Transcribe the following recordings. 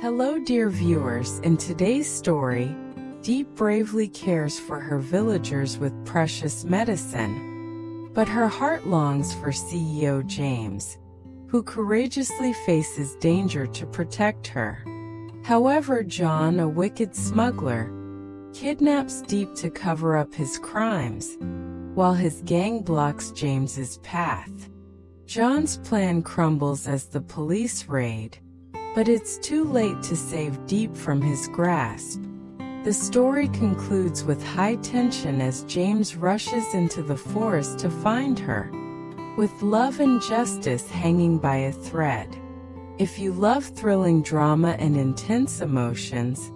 Hello dear viewers, in today's story, Diep bravely cares for her villagers with precious medicine. But her heart longs for CEO James, who courageously faces danger to protect her. However, John, a wicked smuggler, kidnaps Diep to cover up his crimes, while his gang blocks James's path. John's plan crumbles as the police raid, but it's too late to save Diep from his grasp. The story concludes with high tension as James rushes into the forest to find her, with love and justice hanging by a thread. If you love thrilling drama and intense emotions,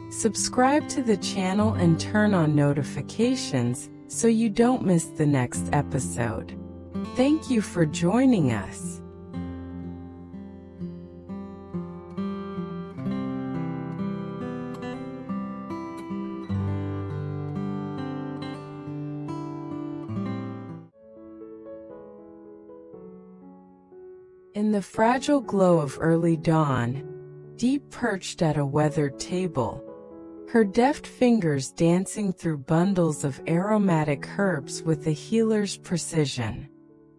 subscribe to the channel and turn on notifications so you don't miss the next episode. Thank you for joining us. In the fragile glow of early dawn, Diep perched at a weathered table, her deft fingers dancing through bundles of aromatic herbs with a healer's precision.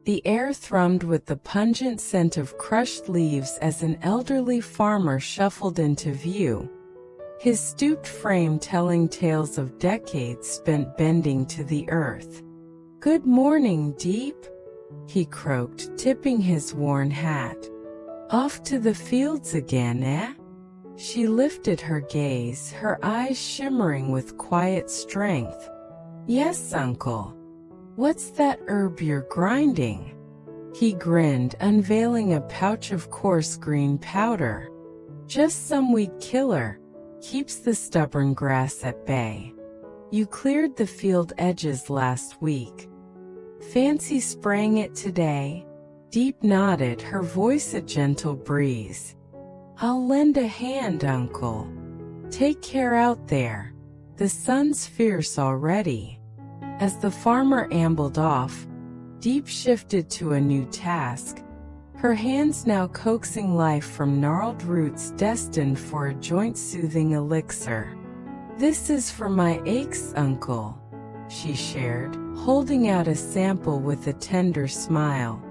The air thrummed with the pungent scent of crushed leaves as an elderly farmer shuffled into view, his stooped frame telling tales of decades spent bending to the earth. "Good morning, Diep," he croaked, tipping his worn hat. "Off to the fields again, eh?" She lifted her gaze, her eyes shimmering with quiet strength. "Yes, uncle. What's that herb you're grinding?" He grinned, unveiling a pouch of coarse green powder. "Just some weed killer. Keeps the stubborn grass at bay. You cleared the field edges last week. Fancy spraying it today?" Diep nodded, her voice a gentle breeze. "I'll lend a hand, uncle. Take care out there. The sun's fierce already." As the farmer ambled off, Diep shifted to a new task, her hands now coaxing life from gnarled roots destined for a joint-soothing elixir. "This is for my aches, uncle," she shared, holding out a sample with a tender smile.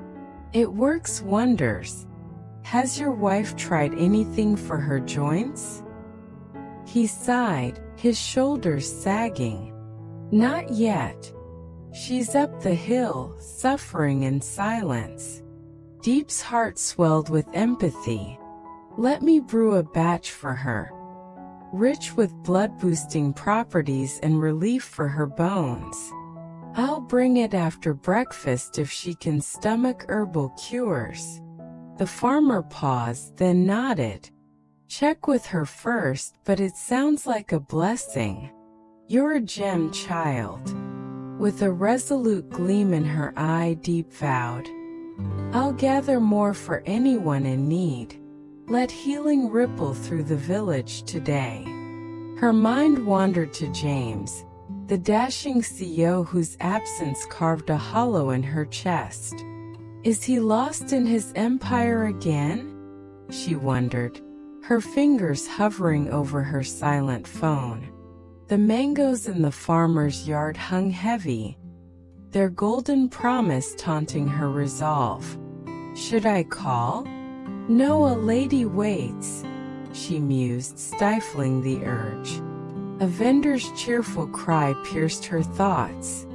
"It works wonders. Has your wife tried anything for her joints?" He sighed, his shoulders sagging. "Not yet. She's up the hill, suffering in silence." Diep's heart swelled with empathy. "Let me brew a batch for her. Rich with blood-boosting properties and relief for her bones. I'll bring it after breakfast if she can stomach herbal cures." The farmer paused, then nodded. "Check with her first, but it sounds like a blessing. You're a gem, child." With a resolute gleam in her eye, Diep vowed, "I'll gather more for anyone in need. Let healing ripple through the village today." Her mind wandered to James, the dashing CEO whose absence carved a hollow in her chest. Is he lost in his empire again? She wondered, her fingers hovering over her silent phone. The mangoes in the farmer's yard hung heavy, their golden promise taunting her resolve. Should I call? No, a lady waits, she mused, stifling the urge. A vendor's cheerful cry pierced her thoughts.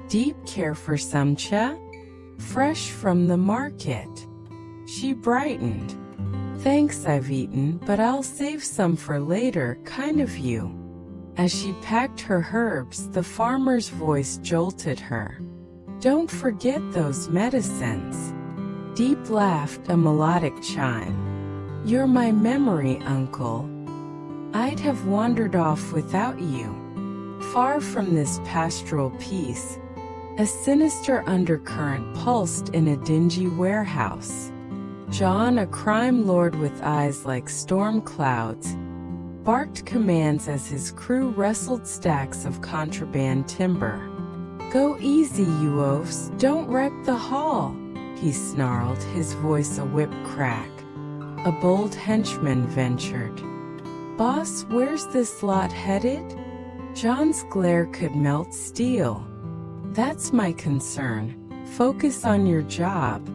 Diep care for some cha? Fresh from the market. She brightened. Thanks, I've eaten, but I'll save some for later, kind of you. As she packed her herbs, the farmer's voice jolted her. Don't forget those medicines. Diep laughed, a melodic chime. You're my memory, uncle. I'd have wandered off without you. Far from this pastoral peace, a sinister undercurrent pulsed in a dingy warehouse. John, a crime lord with eyes like storm clouds, barked commands as his crew wrestled stacks of contraband timber. Go easy, you oafs, don't wreck the hall, he snarled, his voice a whip crack. A bold henchman ventured. Boss, where's this lot headed? John's glare could melt steel. That's my concern. Focus on your job.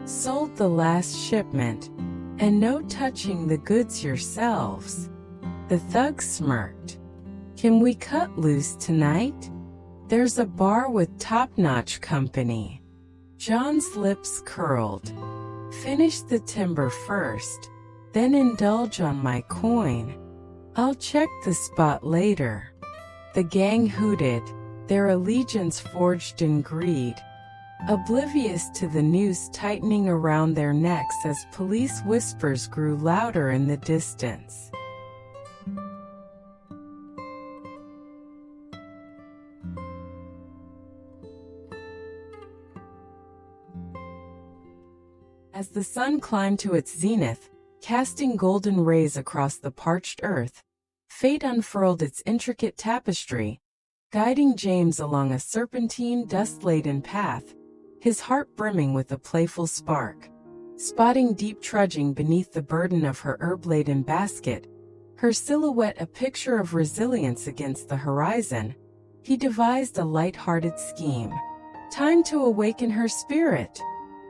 Sold the last shipment. And no touching the goods yourselves. The thug smirked. Can we cut loose tonight? There's a bar with top-notch company. John's lips curled. Finish the timber first, then indulge on my coin. I'll check the spot later. The gang hooted, their allegiance forged in greed, oblivious to the noose tightening around their necks as police whispers grew louder in the distance. As the sun climbed to its zenith, casting golden rays across the parched earth, fate unfurled its intricate tapestry, guiding James along a serpentine, dust-laden path, his heart brimming with a playful spark. Spotting Diep trudging beneath the burden of her herb-laden basket, her silhouette a picture of resilience against the horizon, he devised a light-hearted scheme. Time to awaken her spirit,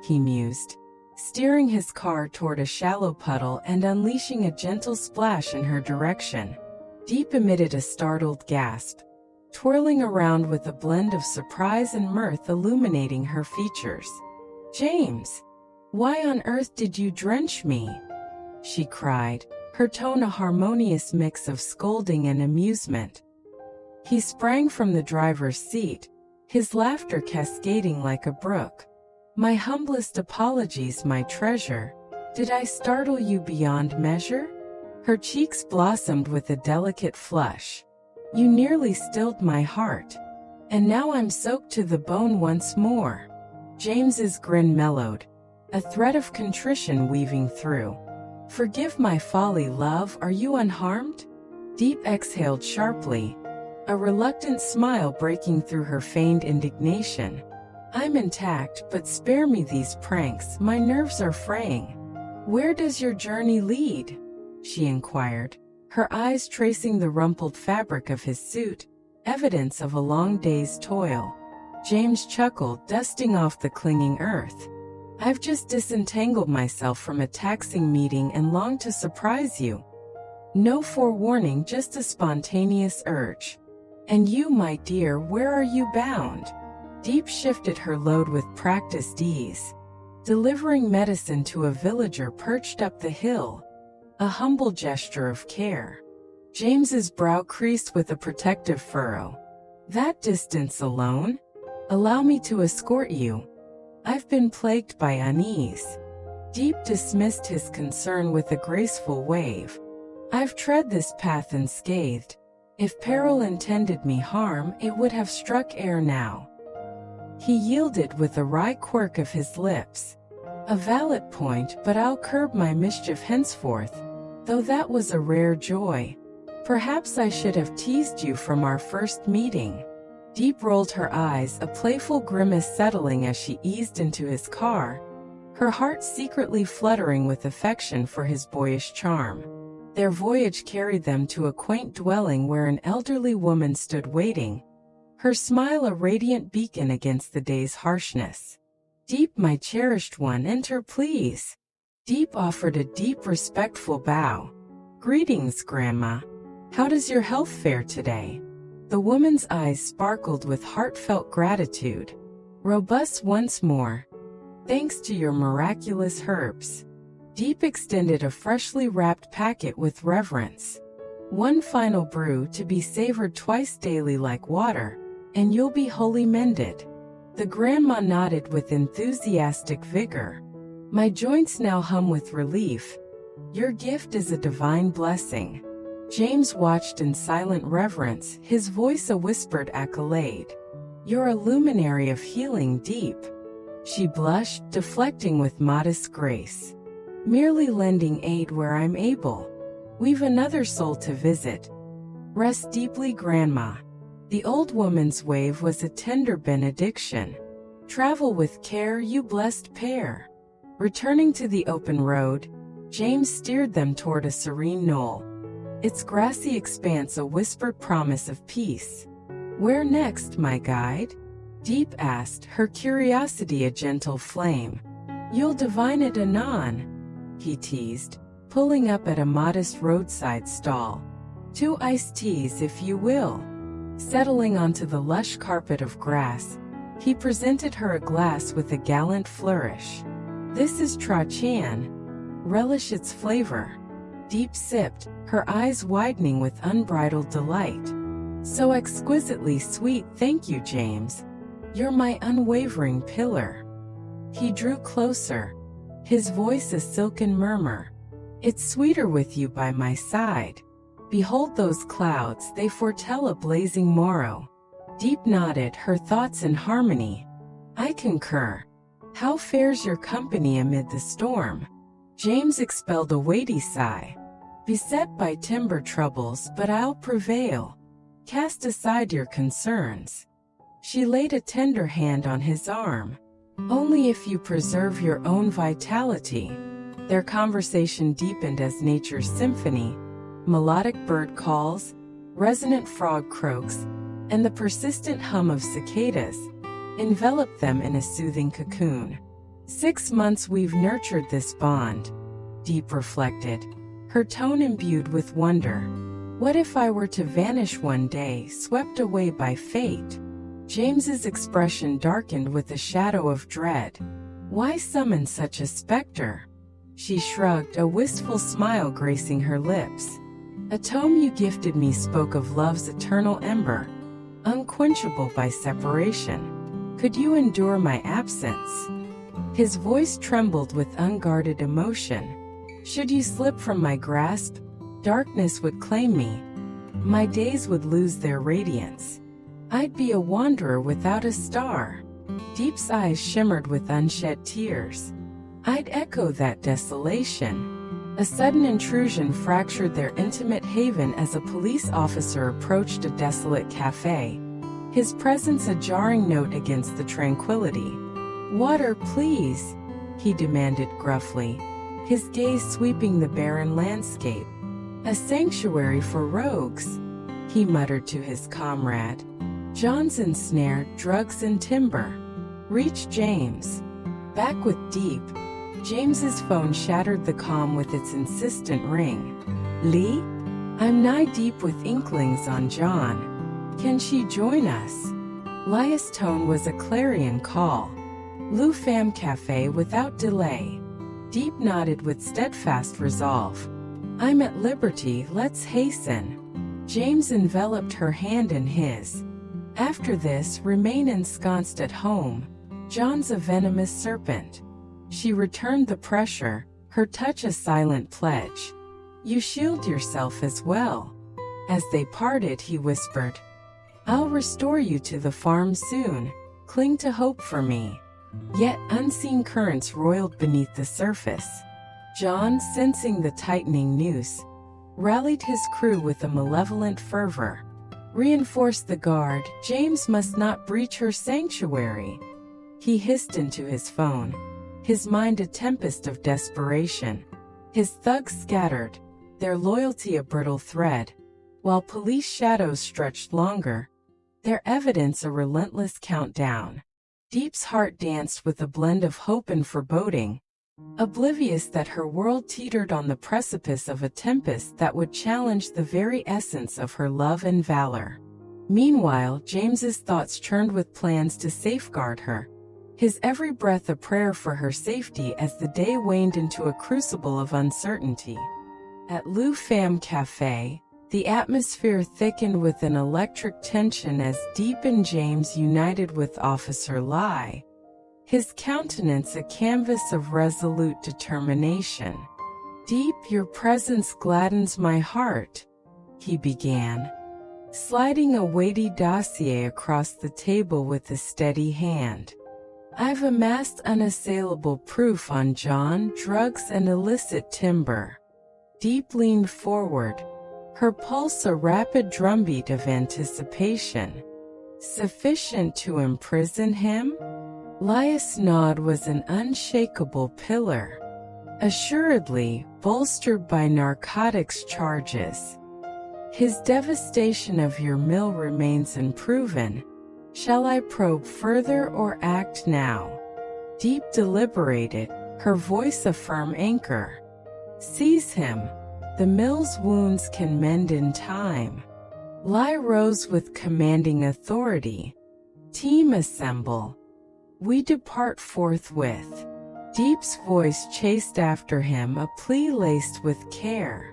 he mused, steering his car toward a shallow puddle and unleashing a gentle splash in her direction. Diep emitted a startled gasp, twirling around with a blend of surprise and mirth illuminating her features. James, why on earth did you drench me? She cried, her tone a harmonious mix of scolding and amusement. He sprang from the driver's seat, his laughter cascading like a brook. My humblest apologies, my treasure. Did I startle you beyond measure? Her cheeks blossomed with a delicate flush. You nearly stilled my heart. And now I'm soaked to the bone once more. James's grin mellowed, a thread of contrition weaving through. Forgive my folly, love, are you unharmed? Diep exhaled sharply, a reluctant smile breaking through her feigned indignation. I'm intact, but spare me these pranks, my nerves are fraying. Where does your journey lead? She inquired, her eyes tracing the rumpled fabric of his suit, evidence of a long day's toil. James chuckled, dusting off the clinging earth. I've just disentangled myself from a taxing meeting and long to surprise you. No forewarning, just a spontaneous urge. And you, my dear, where are you bound? Diep shifted her load with practiced ease, delivering medicine to a villager perched up the hill, a humble gesture of care. James's brow creased with a protective furrow. That distance alone? Allow me to escort you. I've been plagued by unease. Diep dismissed his concern with a graceful wave. I've tread this path unscathed. If peril intended me harm, it would have struck ere now. He yielded with a wry quirk of his lips. A valid point, but I'll curb my mischief henceforth, though that was a rare joy. Perhaps I should have teased you from our first meeting. Diep rolled her eyes, a playful grimace settling as she eased into his car, her heart secretly fluttering with affection for his boyish charm. Their voyage carried them to a quaint dwelling where an elderly woman stood waiting, her smile a radiant beacon against the day's harshness. Diep, my cherished one, enter please. Diep offered a deep, respectful bow. Greetings, Grandma. How does your health fare today? The woman's eyes sparkled with heartfelt gratitude. Robust once more. Thanks to your miraculous herbs. Diep extended a freshly wrapped packet with reverence. One final brew to be savored twice daily like water, and you'll be wholly mended. The grandma nodded with enthusiastic vigor. My joints now hum with relief. Your gift is a divine blessing. James watched in silent reverence, his voice a whispered accolade. You're a luminary of healing, Diep. She blushed, deflecting with modest grace. Merely lending aid where I'm able. We've another soul to visit. Rest deeply, Grandma. The old woman's wave was a tender benediction. Travel with care, you blessed pair. Returning to the open road, James steered them toward a serene knoll. its grassy expanse a whispered promise of peace. "Where next, my guide?" Diep asked, her curiosity a gentle flame. "You'll divine it anon," he teased, pulling up at a modest roadside stall. "2 iced teas if you will." Settling onto the lush carpet of grass, he presented her a glass with a gallant flourish. "This is Tra-chan. Relish its flavor." Diep sipped, her eyes widening with unbridled delight. "So exquisitely sweet, thank you, James. You're my unwavering pillar." He drew closer, his voice a silken murmur. "It's sweeter with you by my side. Behold those clouds, they foretell a blazing morrow." Diep nodded, her thoughts in harmony. "I concur. How fares your company amid the storm?" James expelled a weighty sigh. "Beset by timber troubles, but I'll prevail. Cast aside your concerns." She laid a tender hand on his arm. "Only if you preserve your own vitality." Their conversation deepened as nature's symphony, melodic bird calls, resonant frog croaks, and the persistent hum of cicadas, enveloped them in a soothing cocoon. 6 months we've nurtured this bond," Diep reflected, her tone imbued with wonder. "What if I were to vanish one day, swept away by fate?" James's expression darkened with a shadow of dread. "Why summon such a specter?" She shrugged, a wistful smile gracing her lips. "A tome you gifted me spoke of love's eternal ember, unquenchable by separation. Could you endure my absence?" His voice trembled with unguarded emotion. "Should you slip from my grasp, darkness would claim me. My days would lose their radiance. I'd be a wanderer without a star." Diep's eyes shimmered with unshed tears. "I'd echo that desolation." A sudden intrusion fractured their intimate haven as a police officer approached a desolate cafe, his presence a jarring note against the tranquility. "Water, please," he demanded gruffly, his gaze sweeping the barren landscape. "A sanctuary for rogues," he muttered to his comrade. "John's ensnared, drugs and timber." "Reach James." Back with Diep, James's phone shattered the calm with its insistent ring. "Lee? I'm nigh deep with inklings on John. Can she join us?" Lia's tone was a clarion call. "Lou Fam Cafe without delay." Diep nodded with steadfast resolve. "I'm at liberty, let's hasten." James enveloped her hand in his. "After this, remain ensconced at home. John's a venomous serpent." She returned the pressure, her touch a silent pledge. "You shield yourself as well." As they parted, he whispered, "I'll restore you to the farm soon. Cling to hope for me." Yet unseen currents roiled beneath the surface. John, sensing the tightening noose, rallied his crew with a malevolent fervor. "Reinforce the guard, James must not breach her sanctuary." He hissed into his phone, his mind a tempest of desperation. His thugs scattered, their loyalty a brittle thread, while police shadows stretched longer, their evidence a relentless countdown. Diep's heart danced with a blend of hope and foreboding, oblivious that her world teetered on the precipice of a tempest that would challenge the very essence of her love and valor. Meanwhile, James's thoughts churned with plans to safeguard her, his every breath a prayer for her safety as the day waned into a crucible of uncertainty. At Lou Fam Cafe, the atmosphere thickened with an electric tension as Diep and James united with Officer Lai, his countenance a canvas of resolute determination. "Diep, your presence gladdens my heart," he began, sliding a weighty dossier across the table with a steady hand. "I've amassed unassailable proof on John, drugs and illicit timber." Diep leaned forward, her pulse a rapid drumbeat of anticipation. "Sufficient to imprison him?" Lia's nod was an unshakable pillar. "Assuredly, bolstered by narcotics charges." His devastation of your mill remains unproven. Shall I probe further or act now? Deep deliberated, her voice a firm anchor. Seize him. The mill's wounds can mend in time. Lai rose with commanding authority. Team assemble. We depart forthwith. Deep's voice chased after him a plea laced with care.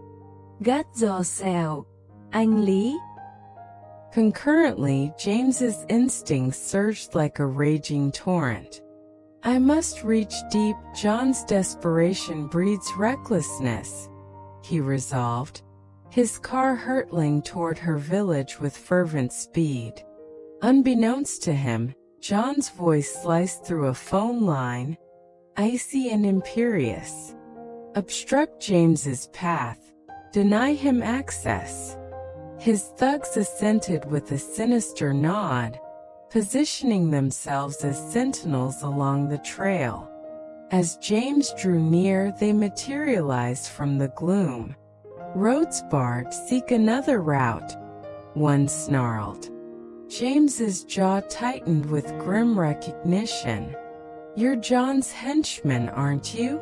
Gắt giò xèo, anh Lý. Concurrently, James's instincts surged like a raging torrent. I must reach Deep. John's desperation breeds recklessness, he resolved, his car hurtling toward her village with fervent speed. Unbeknownst to him, John's voice sliced through a phone line, icy and imperious. Obstruct James's path, deny him access. His thugs assented with a sinister nod, positioning themselves as sentinels along the trail. As James drew near, they materialized from the gloom. Roads barred, seek another route, one snarled. James's jaw tightened with grim recognition. You're John's henchman, aren't you?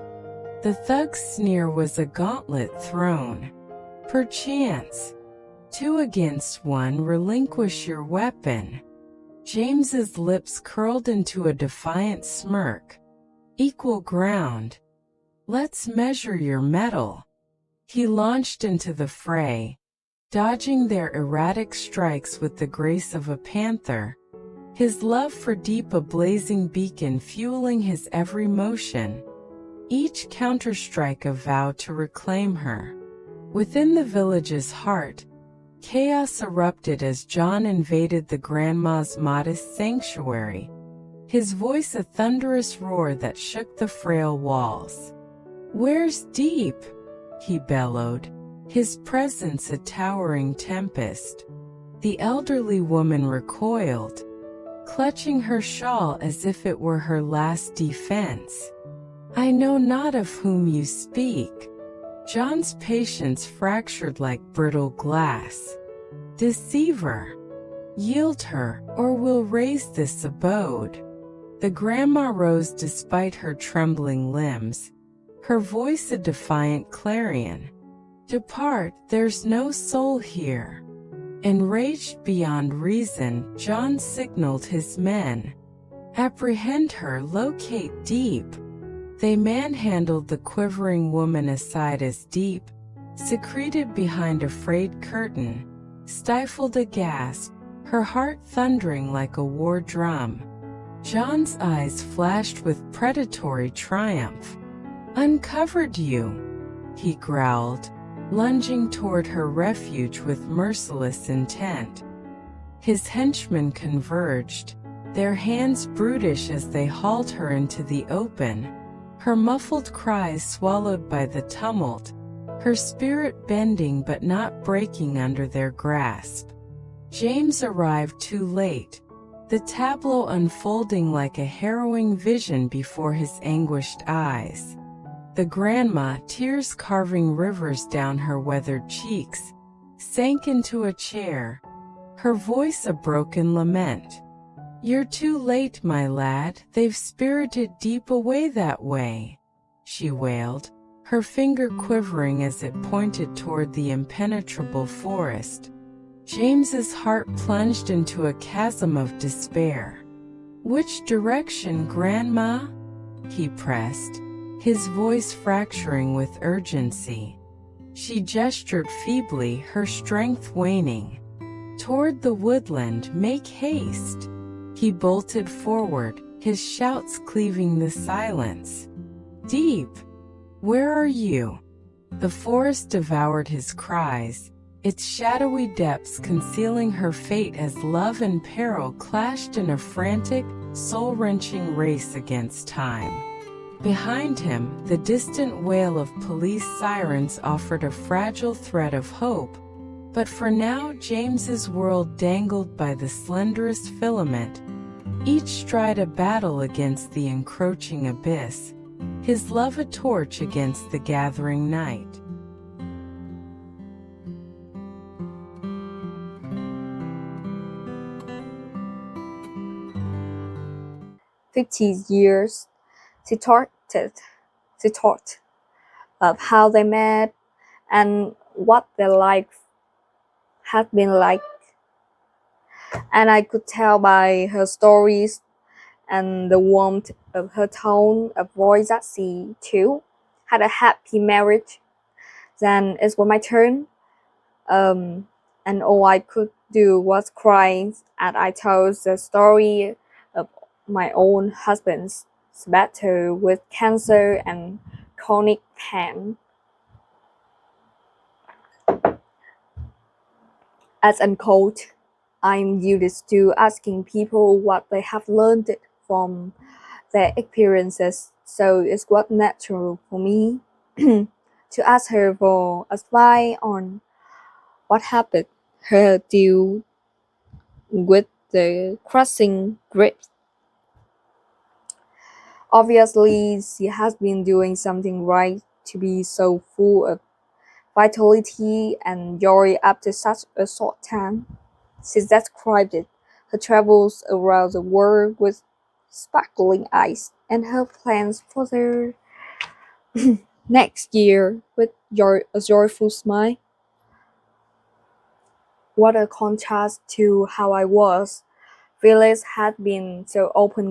The thug's sneer was a gauntlet thrown. Perchance. 2 against 1, relinquish your weapon. James's lips curled into a defiant smirk. Equal ground. Let's measure your mettle. He launched into the fray, dodging their erratic strikes with the grace of a panther, his love for Deep a blazing beacon fueling his every motion. Each counterstrike a vow to reclaim her. Within the village's heart, chaos erupted as John invaded the grandma's modest sanctuary, his voice a thunderous roar that shook the frail walls. Where's Deep? He bellowed, his presence a towering tempest. The elderly woman recoiled, clutching her shawl as if it were her last defense. I know not of whom you speak. John's patience fractured like brittle glass. Deceiver! Yield her, or we'll raze this abode. The grandma rose despite her trembling limbs, her voice a defiant clarion. Depart, there's no soul here. Enraged beyond reason, John signaled his men. Apprehend her, locate Deep. They manhandled the quivering woman aside as Deep, secreted behind a frayed curtain, stifled a gasp, her heart thundering like a war drum. John's eyes flashed with predatory triumph. Uncovered you, he growled, lunging toward her refuge with merciless intent. His henchmen converged, their hands brutish as they hauled her into the open, her muffled cries swallowed by the tumult, her spirit bending but not breaking under their grasp. James arrived too late, the tableau unfolding like a harrowing vision before his anguished eyes. The grandma, tears carving rivers down her weathered cheeks, sank into a chair, her voice a broken lament. You're too late, my lad, they've spirited Deep away that way, she wailed, her finger quivering as it pointed toward the impenetrable forest. James's heart plunged into a chasm of despair. Which direction, Grandma? He pressed, his voice fracturing with urgency. She gestured feebly, her strength waning. Toward the woodland, make haste. He bolted forward, his shouts cleaving the silence. Deep! Where are you? The forest devoured his cries, its shadowy depths concealing her fate as love and peril clashed in a frantic, soul-wrenching race against time. Behind him, the distant wail of police sirens offered a fragile thread of hope, but for now James's world dangled by the slenderest filament, each stride a battle against the encroaching abyss, his love a torch against the gathering night. 50 years. She talked of how they met and what their life had been like. And I could tell by her stories and the warmth of her tone of voice that she, too, had a happy marriage. Then it was my turn, and all I could do was cry as I told the story of my own husband's battle with cancer and chronic pain. As unquote, I'm used to asking people what they have learned from their experiences, so it was natural for me to ask her for advice on what happened her deal with the crushing grief. Obviously, she has been doing something right to be so full of vitality and joy after such a short time. She described it, her travels around the world with sparkling eyes and her plans for the next year with a joyful smile. What a contrast to how I was. Phyllis had been so open